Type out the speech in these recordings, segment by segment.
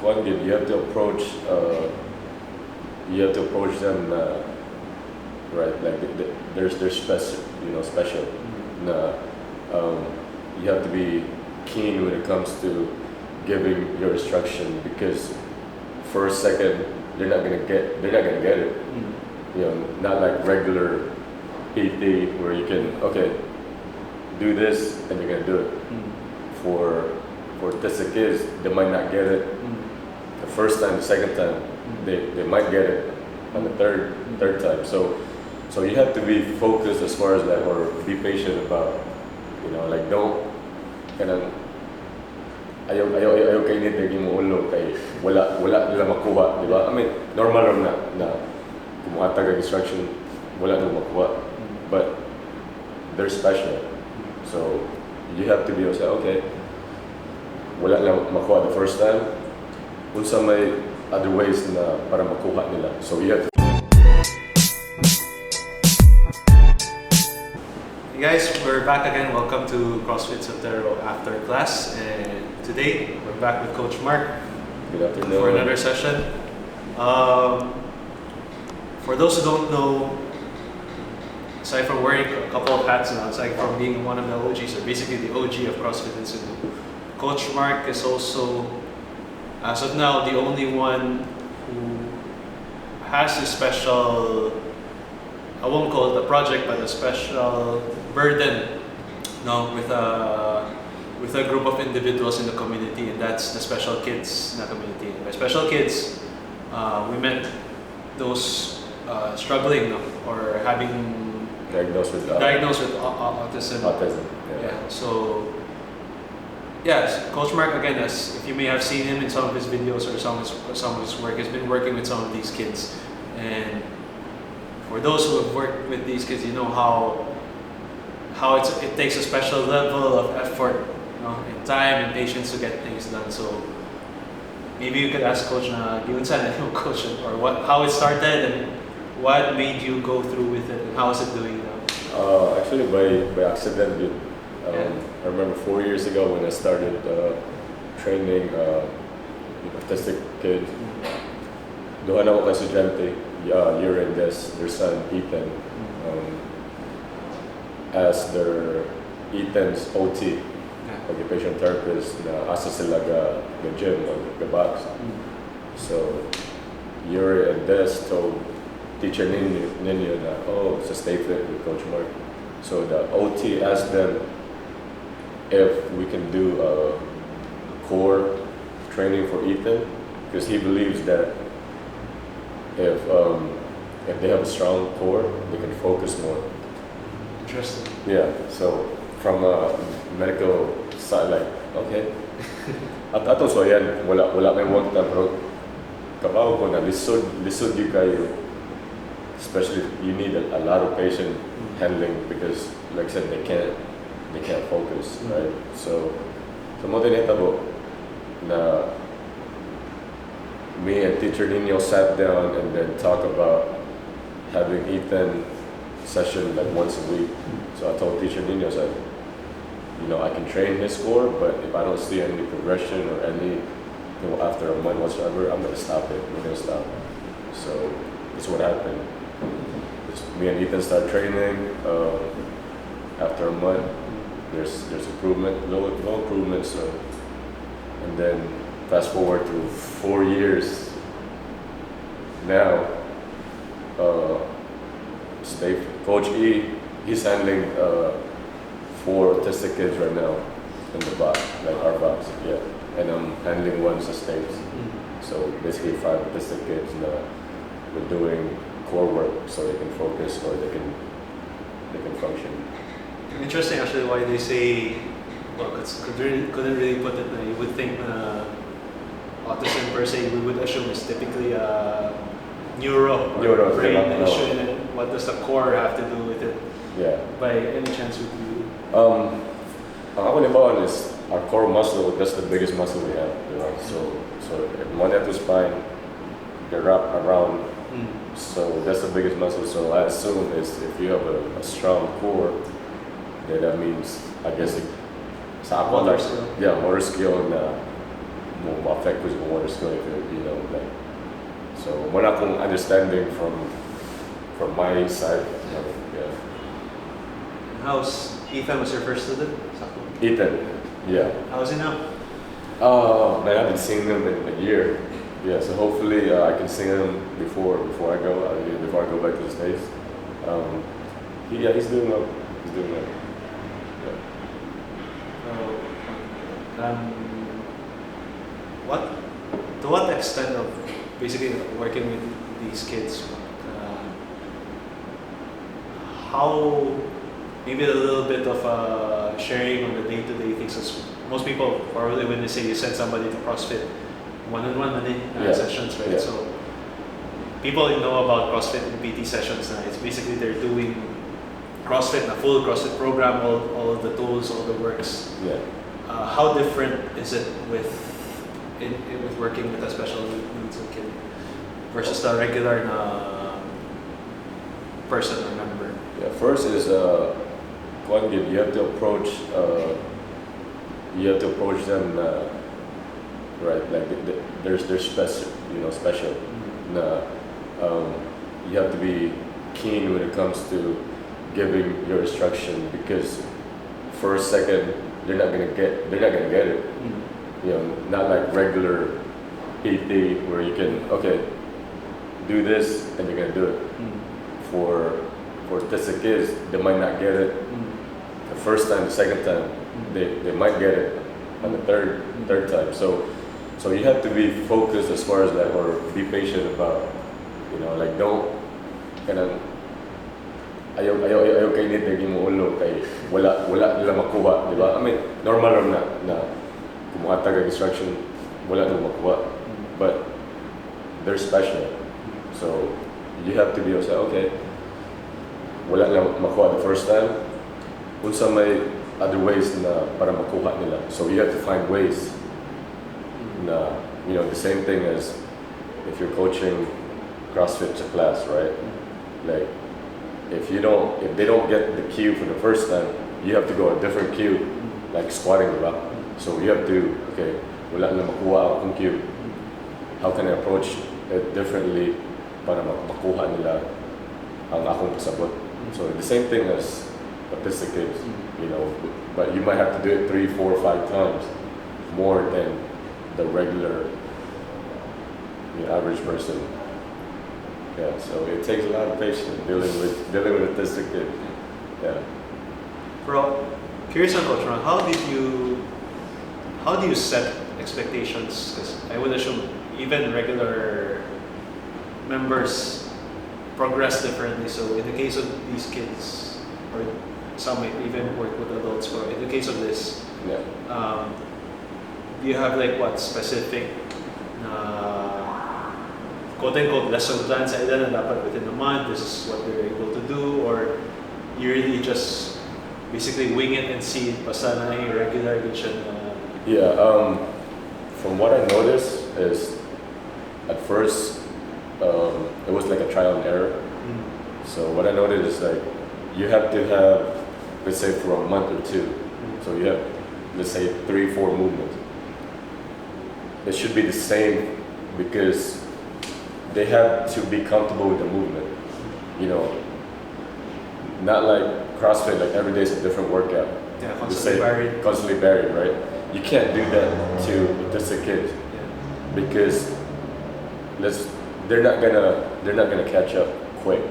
one game, you have to approach them right, like they're special, special. You have to be keen when it comes to giving your instruction, because for a second they're not gonna get it. Not like regular PT where you can do this and you're gonna do it. For autistic kids, they might not get it the first time, the second time, they might get it on the third time. So you have to be focused as far as that, or be patient about, like don't ayaw kayo nito yung ulo kay wala nila makuha, di ba? I mean, normal lang na kumuhatag ang instruction, wala nila makuha, but they're special. So you have to be able to say, okay, wala lang makuha the first time, unsa may other ways na para makuha nila. So you have to. Hey guys, we're back again. Welcome to CrossFit Sotero Afterclass, and today we're back with Coach Mark. Good afternoon. For another session. For those who don't know, aside from wearing a couple of hats now, aside from being one of the OGs, or basically the OG of CrossFit in Cebu, Coach Mark is also, as of now, the only one who has a special, I won't call it a project, but a special burden, with a group of individuals in the community, and that's the special kids in the community. And by special kids, we meant those struggling or having diagnosed with autism. Yeah. So, yes, Coach Mark, again, as if you may have seen him in some of his videos or some of his work, has been working with some of these kids. And for those who have worked with these kids, you know how it takes a special level of effort, and time and patience to get things done. So maybe you could ask Coach Coach, or how it started and what made you go through with it, and how is it doing now? Actually, by accident. I remember 4 years ago when I started training autistic kids. Doon ako kay estudyante, Yuri and their son Ethan, as their Ethan's OT, occupational therapist, na asa sila ga gym or ga box. So Yuri and Des told teacher Ninyo na, so stay fit with Coach Mark. So the OT asked them if we can do a core training for Ethan, because he believes that if they have a strong core, they can focus more. Interesting. Yeah. So from a medical side, like okay, ato so yan wala may work na, pero kabaw ko na lisod yung kayo, especially you need a lot of patient handling, because like I said, they can't focus, right? So mo din hitabo na me and teacher Nino sat down and then talk about having Ethan session like once a week. So I told teacher Nino, I said, I can train his core, but if I don't see any progression or any, after a month whatsoever, I'm gonna stop it. We're gonna stop. So that's what happened. Me and Ethan started training. After a month, there's improvement, low improvement. So, and then fast forward to 4 years now. Coach E, he's handling 4 autistic kids right now in the box, like our box, yeah. And I'm handling 1 sustained. So basically 5 autistic kids that we're doing core work so they can focus or they can function. Interesting, actually, why they say, couldn't really put it. You would think autism per se, we would assume is typically neuro brain issue, and then what does the core have to do with it? Yeah. By any chance would you? Ako naman is our core muscle. That's the biggest muscle we have. So money to spine, they wrap around. So that's the biggest muscle. So I assume is if you have a strong core, then that means, I guess, motor skill. Yeah, motor skill, and ma-affect ko sa motor skill, you know, like, so wala akong understanding from my side. Yeah. How's Ethan was your first student? Ethan, yeah. How's he now? Man, I've been seeing him in a year. Yeah, so hopefully I can see him before I go back to the States. He's doing well. He's doing well. Yeah. To what extent of basically working with these kids, how maybe a little bit of sharing on the day-to-day things. As most people probably when they say you send somebody to CrossFit one-on-one sessions, right? Yeah. So people know about CrossFit and PT sessions. It's basically they're doing CrossFit, a full CrossFit program, all of the tools, all the works. Yeah. How different is it with working with a special needs kid versus the regular person or member? Yeah. First is you have to approach them right, like they're special, you know, special. Mm-hmm. You have to be keen when it comes to giving your instruction, because first, second, they're not gonna get it. Mm-hmm. You know, not like regular PT where you can do this and you're gonna do it. Mm-hmm. For autistic kids, they might not get it the first time, the second time. They might get it on the third time. So you have to be focused as far as that, or be patient about, you know, like don't kanang ayaw kay nitegi mo ulo kay wala nila makuha, di ba? I mean, normal na kumuhatag ang instruction, wala nila makuha, but they're special. So you have to be able to say, okay, wala nila makuha the first time, unsa may other ways na para makuha nila. So you have to find ways na, you know, the same thing as if you're coaching CrossFit to class, right? Like if they don't get the cue for the first time, you have to go a different cue, like squatting, diba? So you have to, okay, wala na makuha akong cue. How can I approach it differently para makuha nila ang akong pasabot? So the same thing as autistic kids, you know, but you might have to do it 3, 4, 5 times more than the regular, average person. Yeah, so it takes a lot of patience dealing with autistic kids. Yeah. Bro, curious on Coach Ron, how do you set expectations? Because I would assume even regular members progress differently. So in the case of these kids, or some might even work with adults, but in the case of this, do you have like what specific quote-unquote lesson plans sa ila na dapat within a month, this is what they're able to do, or you really just basically wing it and see basta na yung regular din siya na... Yeah, from what I noticed is at first it was like a trial and error. So what I noticed is like you have to have, let's say for a month or two, so you have, let's say 3, 4 movements. It should be the same because they have to be comfortable with the movement, you know. Not like CrossFit, like every day is a different workout. Yeah, constantly varied, right? You can't do that to autistic kids because they're not gonna catch up quick.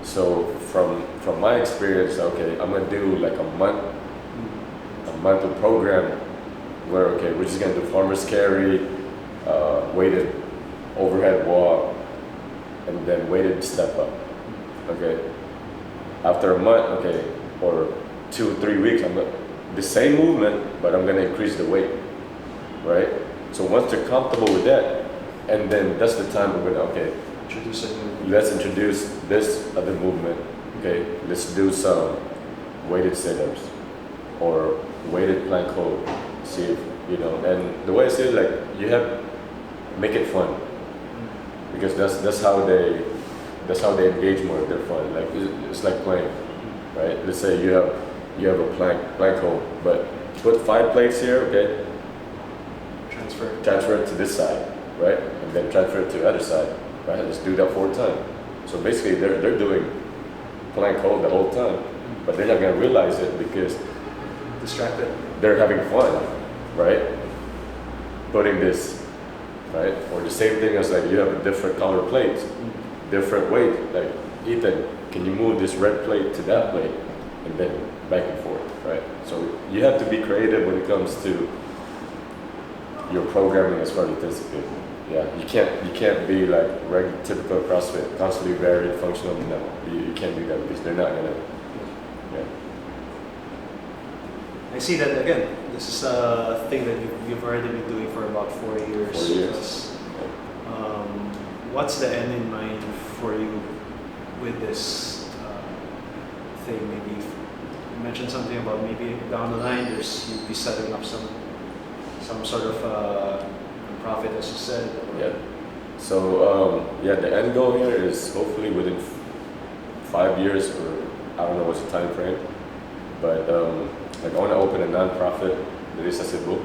So from my experience, okay, I'm gonna do like a month of program where we're just gonna do farmer's carry, weighted overhead walk, and then weighted step up. Okay. After a month, or 2 or 3 weeks, the same movement, but I'm gonna increase the weight, right? So once they're comfortable with that, and then that's the time we're gonna let's introduce this other movement. Okay, let's do some weighted sit-ups or weighted plank hold. See if, you know, and the way I say it, like you have make it fun because that's how they engage more. They're fun. Like it's like playing, right? Let's say you have a plank hold, but put 5 plates here. Okay, transfer it to this side, right? And then transfer it to the other side, right? Just do that 4 times. So basically, they're doing plank hold the whole time, but they're not gonna realize it because Distracted. they're having fun, right? Putting this, right? Or the same thing as like you have a different color plates, different weight. Like Ethan, can you move this red plate to that plate, and then back and forth, right? So you have to be creative when it comes to your programming as far as discipline. Yeah, you can't be like regular typical CrossFit, constantly varied, functional. No, you can't do that because they're not gonna. Yeah. I see that again. This is a thing that you've already been doing for about 4 years. 4 years. Plus. What's the end in mind for you with this thing? Maybe you mentioned something about maybe down the line you'd be setting up some sort of profit, as you said. Yeah. So the end goal here is hopefully within 5 years, or I don't know what's the time frame, but like I want to open a non-profit that is accessible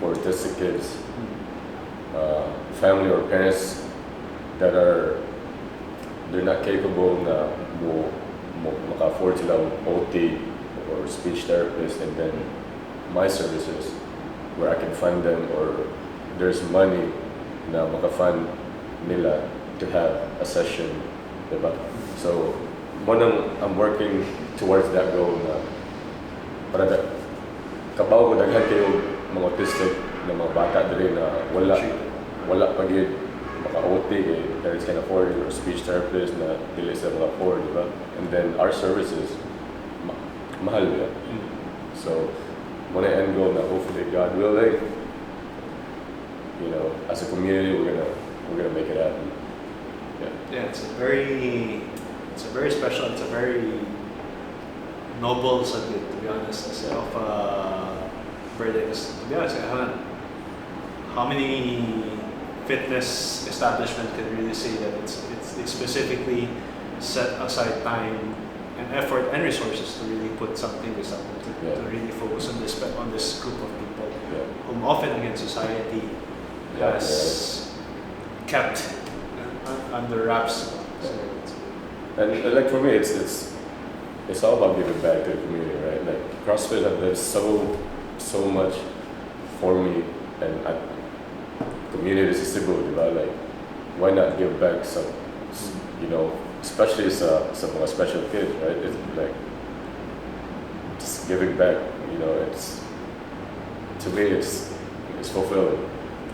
for autistic kids, family or parents that they're not capable na maka-afford sila OT or speech therapist, and then my services where I can fund them, or there's money na maka-fund nila to have a session, diba? So I'm working towards that goal na para kabaw ko daghan kayo mga autistic na mga bata diri na wala pagid maka-OT eh, parents can afford it, or speech therapist na dili sila maka-afford, diba? And then our services mahal nila. So muna end goal na hopefully God willing, you know, as a community we're gonna make it happen. Yeah, it's a very special, it's a very noble subject, to be honest, of verdicts. To be honest, how many fitness establishments can really say that it's specifically set aside time and effort and resources to really put something to really focus on this group of people whom often again society has kept under wraps. So and like for me, it's all about giving back to the community, right? Like CrossFit has done so much for me, and community is accessible, right? Like why not give back some, you know, especially some special kids, right? It's like just giving back, you know. It's to me, it's fulfilling.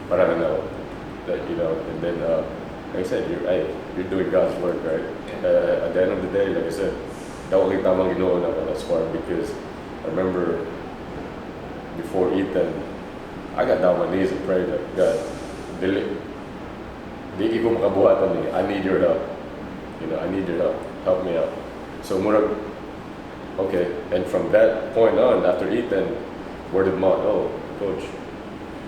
But I don't know that, you know. And then, like I said, you're doing God's work, right? At the end of the day, like I said, dawali tamang Ginoo na ako as far, because I remember before Ethan, I got down on my knees and prayed that God, di ko makabuhatan ni. I need your help. You know, I need your help. Help me out. So murag, okay. And from that point on, after Ethan, word of mouth, oh, coach,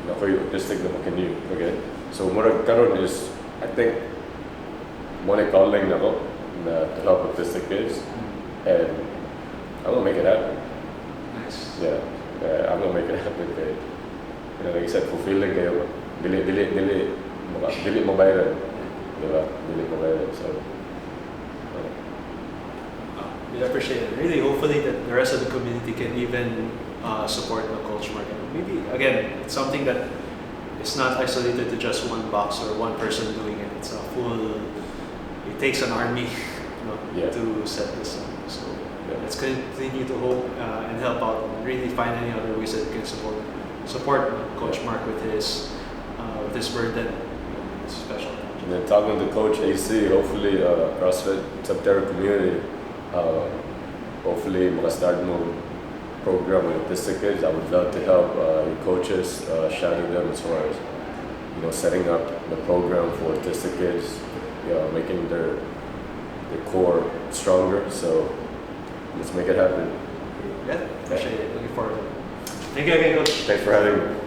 ako'y autistic naman, can you? Okay. So murag karon is, I think, one calling na ako na to help autistic kids, and I'm gonna make it happen. nice. Yeah, I'm gonna make it happen. Okay. You know, like I said, fulfilling kayo. Dili mabayaran. Diba? Dili mabayaran. So, We appreciate it. Really, hopefully that the rest of the community can even support the coach market. Maybe again, it's something that is not isolated to just one box or one person doing it. It's a full. It takes an army, you know, to set this up. So let's continue to hope and help out, and really find any other ways that we can support Coach Mark with his burden. It's special. and then talking to Coach AC, hopefully CrossFit SBTR community, hopefully start mo program with autistic kids. I would love to help your coaches, shadow them as far as, you know, setting up the program for autistic kids, you know, making their core stronger. So let's make it happen. Yeah, appreciate it. Looking forward to it. Thank you again, Coach. Thanks for having me.